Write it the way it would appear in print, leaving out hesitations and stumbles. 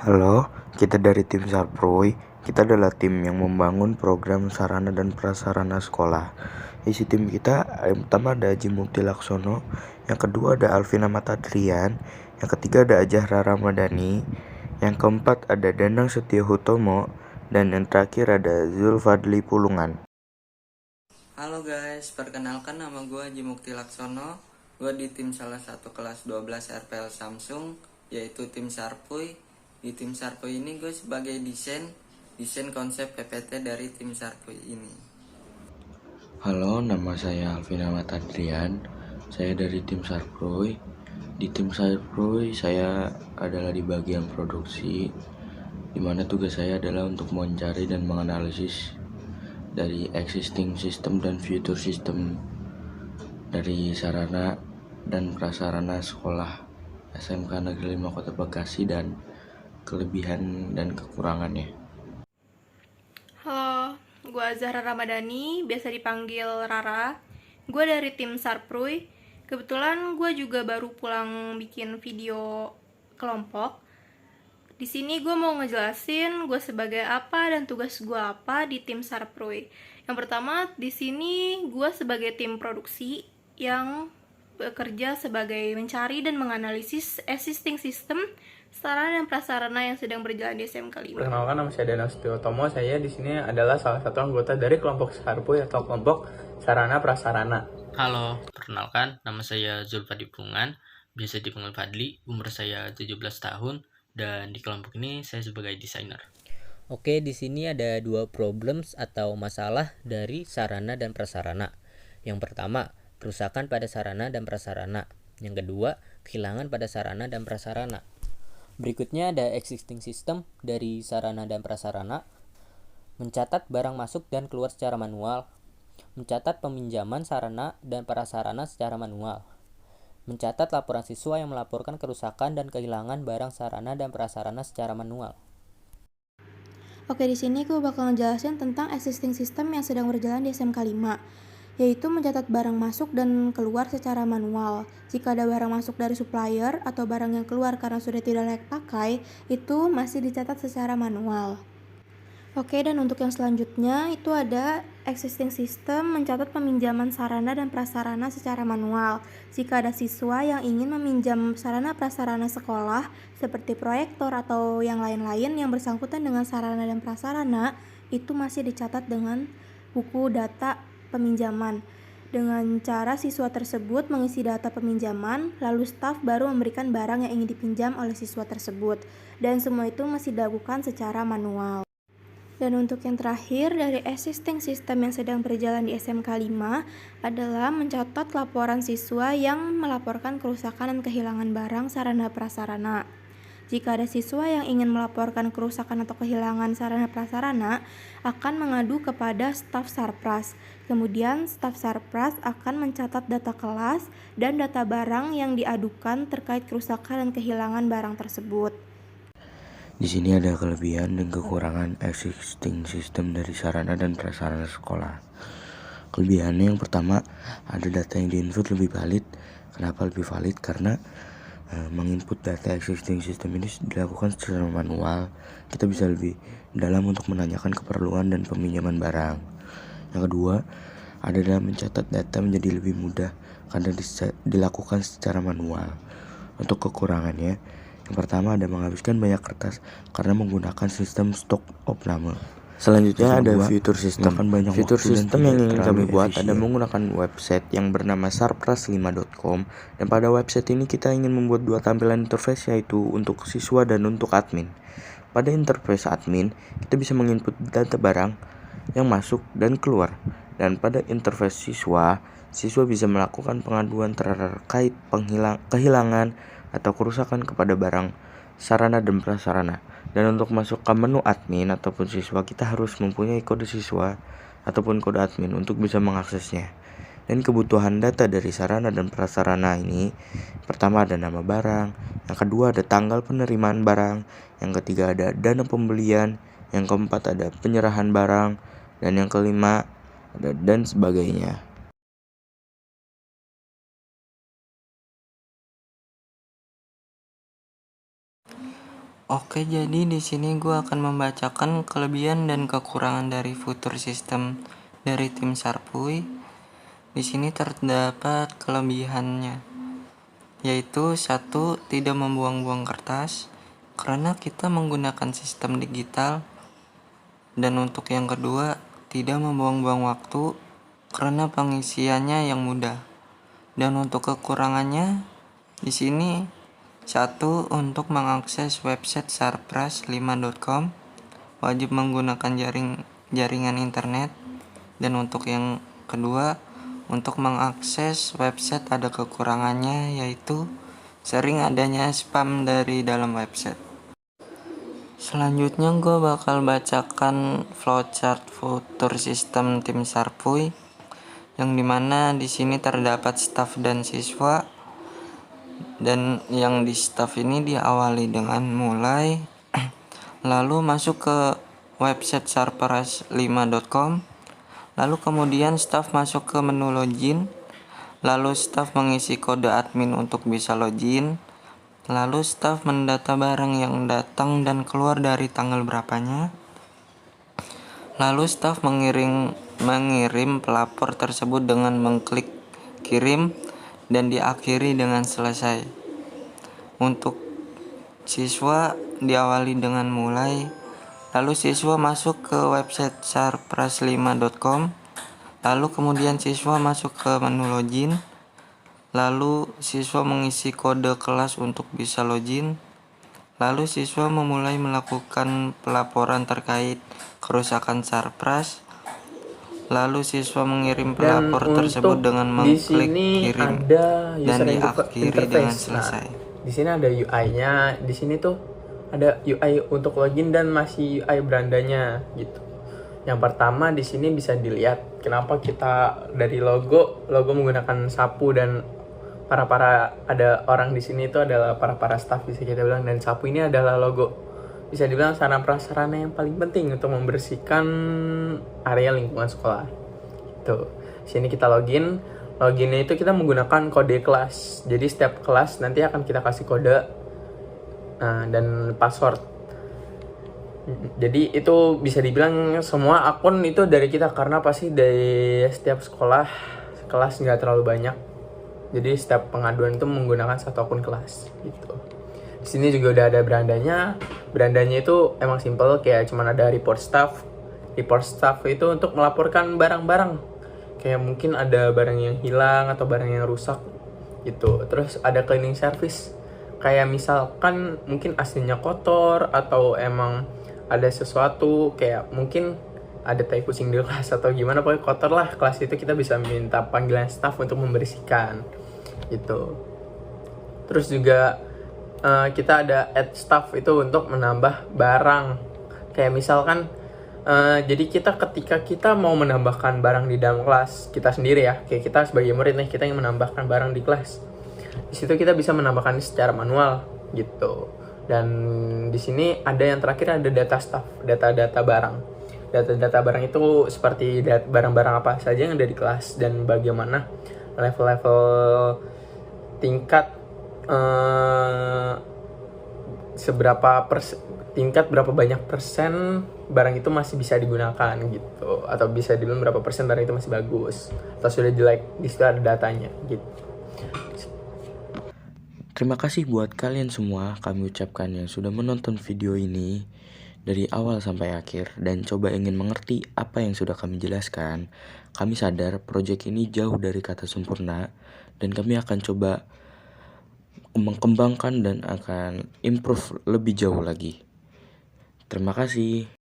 Halo, kita dari tim Sarproy. Kita adalah tim yang membangun program sarana dan prasarana sekolah. Isi tim kita yang pertama ada Haji Mukti Laksono, yang kedua ada Alvina Matadrian, yang ketiga ada Ajahra Ramadhani, yang keempat ada Danang Setia Hutomo, dan yang terakhir ada Zulfadli Pulungan. Halo guys, perkenalkan nama gue Haji Mukti Laksono. Gue di tim salah satu kelas 12 RPL Samsung, yaitu tim Sarpuy. Di tim Sarpuy ini gue sebagai desain konsep PPT dari tim Sarpuy ini. Halo, nama saya Alvina Matadrian. Saya dari tim Sarproy. Di tim Sarproy saya adalah di bagian produksi, di mana tugas saya adalah untuk mencari dan menganalisis dari existing system dan future system dari sarana dan prasarana sekolah SMK Negeri 5 Kota Bekasi dan kelebihan dan kekurangannya. Halo, gue Zahra Ramadhani, biasa dipanggil Rara. Gue dari tim Sarpruy. Kebetulan gue juga baru pulang bikin video kelompok. Di sini gue mau ngejelasin gue sebagai apa dan tugas gue apa di tim Sarpruy. Yang pertama, di sini gue sebagai tim produksi yang bekerja sebagai mencari dan menganalisis existing system, sarana dan prasarana yang sedang berjalan di SMK 5. Perkenalkan, nama saya Danang Setia Hutomo. Saya di sini adalah salah satu anggota dari kelompok Sarpuy atau kelompok sarana prasarana. Halo, perkenalkan nama saya Zulfadli Pulungan, biasa dipanggil Fadli, umur saya 17 tahun, dan di kelompok ini saya sebagai desainer. Oke, di sini ada dua problems atau masalah dari sarana dan prasarana. Yang pertama, kerusakan pada sarana dan prasarana. Yang kedua, kehilangan pada sarana dan prasarana. Berikutnya ada existing system dari sarana dan prasarana, mencatat barang masuk dan keluar secara manual, mencatat peminjaman sarana dan prasarana secara manual, mencatat laporan siswa yang melaporkan kerusakan dan kehilangan barang sarana dan prasarana secara manual. Oke, di sini gue bakal ngejelasin tentang existing system yang sedang berjalan di SMK 5, yaitu mencatat barang masuk dan keluar secara manual. Jika ada barang masuk dari supplier atau barang yang keluar karena sudah tidak layak pakai, itu masih dicatat secara manual. Oke, dan untuk yang selanjutnya itu ada existing system mencatat peminjaman sarana dan prasarana secara manual. Jika ada siswa yang ingin meminjam sarana prasarana sekolah seperti proyektor atau yang lain-lain yang bersangkutan dengan sarana dan prasarana, itu masih dicatat dengan buku data peminjaman. Dengan cara siswa tersebut mengisi data peminjaman, lalu staf baru memberikan barang yang ingin dipinjam oleh siswa tersebut. Dan semua itu masih dilakukan secara manual. Dan untuk yang terakhir dari existing system yang sedang berjalan di SMK 5 adalah mencatat laporan siswa yang melaporkan kerusakan dan kehilangan barang sarana prasarana. Jika ada siswa yang ingin melaporkan kerusakan atau kehilangan sarana prasarana, akan mengadu kepada staf Sarpras. Kemudian staf Sarpras akan mencatat data kelas dan data barang yang diadukan terkait kerusakan dan kehilangan barang tersebut. Di sini ada kelebihan dan kekurangan existing system dari sarana dan prasarana sekolah. Kelebihannya yang pertama, ada data yang diinput lebih valid. Kenapa lebih valid? Karena menginput data existing system ini dilakukan secara manual. Kita bisa lebih dalam untuk menanyakan keperluan dan peminjaman barang. Yang kedua, ada dalam mencatat data menjadi lebih mudah karena dilakukan secara manual. Untuk kekurangannya, yang pertama ada menghabiskan banyak kertas karena menggunakan sistem stok opname. Selanjutnya ada fitur sistem. Fitur sistem yang ingin kami buat ada menggunakan website yang bernama sarpras5.com, dan pada website ini kita ingin membuat dua tampilan interface, yaitu untuk siswa dan untuk admin. Pada interface admin, kita bisa menginput data barang yang masuk dan keluar, dan pada interface siswa bisa melakukan pengaduan terkait kehilangan atau kerusakan kepada barang sarana dan prasarana. Dan untuk masuk ke menu admin ataupun siswa, kita harus mempunyai kode siswa ataupun kode admin untuk bisa mengaksesnya. Dan kebutuhan data dari sarana dan prasarana ini, pertama ada nama barang, yang kedua ada tanggal penerimaan barang, yang ketiga ada dana pembelian, yang keempat ada penyerahan barang, dan yang kelima ada dan sebagainya. Oke, jadi di sini gue akan membacakan kelebihan dan kekurangan dari Future System dari tim Sharpuy. Di sini terdapat kelebihannya, yaitu 1. Tidak membuang-buang kertas karena kita menggunakan sistem digital. Dan untuk yang kedua, tidak membuang-buang waktu karena pengisiannya yang mudah. Dan untuk kekurangannya, di sini 1. Untuk mengakses website sharpras5.com wajib menggunakan jaringan internet. Dan untuk yang kedua, untuk mengakses website ada kekurangannya, yaitu sering adanya spam dari dalam website. Selanjutnya gue bakal bacakan flowchart Future System tim Sharpuy, yang dimana di sini terdapat staf dan siswa. Dan yang di staff ini diawali dengan mulai lalu masuk ke website sharpras5.com, lalu kemudian staff masuk ke menu login, lalu staff mengisi kode admin untuk bisa login, lalu staff mendata barang yang datang dan keluar dari tanggal berapanya, lalu staff mengirim pelapor tersebut dengan mengklik kirim dan diakhiri dengan selesai. Untuk siswa diawali dengan mulai, lalu siswa masuk ke website sharpras5.com, lalu kemudian siswa masuk ke menu login, lalu siswa mengisi kode kelas untuk bisa login, lalu siswa memulai melakukan pelaporan terkait kerusakan Sharpras. Lalu siswa mengirim pelapor tersebut dengan mengklik kirim dan diakhiri dengan selesai. Di sini ada UI-nya. Di sini tuh ada UI untuk login dan masih UI berandanya gitu. Yang pertama di sini bisa dilihat kenapa kita dari logo menggunakan sapu, dan para ada orang di sini itu adalah para staff bisa kita bilang, dan sapu ini adalah logo. Bisa dibilang sarana prasarana yang paling penting untuk membersihkan area lingkungan sekolah. Tuh, sini kita login. Loginnya itu kita menggunakan kode kelas. Jadi setiap kelas nanti akan kita kasih kode dan password. Jadi itu bisa dibilang semua akun itu dari kita, karena pasti dari setiap sekolah kelas nggak terlalu banyak. Jadi setiap pengaduan itu menggunakan satu akun kelas gitu. Di sini juga udah ada berandanya. Berandanya itu emang simple, kayak cuman ada report staff. Report staff itu untuk melaporkan barang-barang. Kayak mungkin ada barang yang hilang atau barang yang rusak gitu. Terus ada cleaning service. Kayak misalkan mungkin aslinya kotor atau emang ada sesuatu kayak mungkin ada tai kucing di kelas atau gimana, pokoknya kotor lah kelas itu, kita bisa minta panggilan staff untuk membersihkan gitu. Terus juga kita ada add staff itu untuk menambah barang. Kayak misalkan jadi ketika kita mau menambahkan barang di dalam kelas kita sendiri ya, kayak kita sebagai murid nih, kita ingin menambahkan barang di kelas, di situ kita bisa menambahkan secara manual gitu. Dan di sini ada yang terakhir, ada data staff, data barang. Data barang itu seperti barang-barang apa saja yang ada di kelas dan bagaimana level-level tingkat berapa banyak persen barang itu masih bisa digunakan gitu, atau bisa dibilang berapa persen barang itu masih bagus atau sudah jelek. Di situ ada datanya gitu. Terima kasih buat kalian semua kami ucapkan yang sudah menonton video ini dari awal sampai akhir dan coba ingin mengerti apa yang sudah kami jelaskan. Kami sadar proyek ini jauh dari kata sempurna dan kami akan coba mengembangkan dan akan improve lebih jauh lagi. Terima kasih.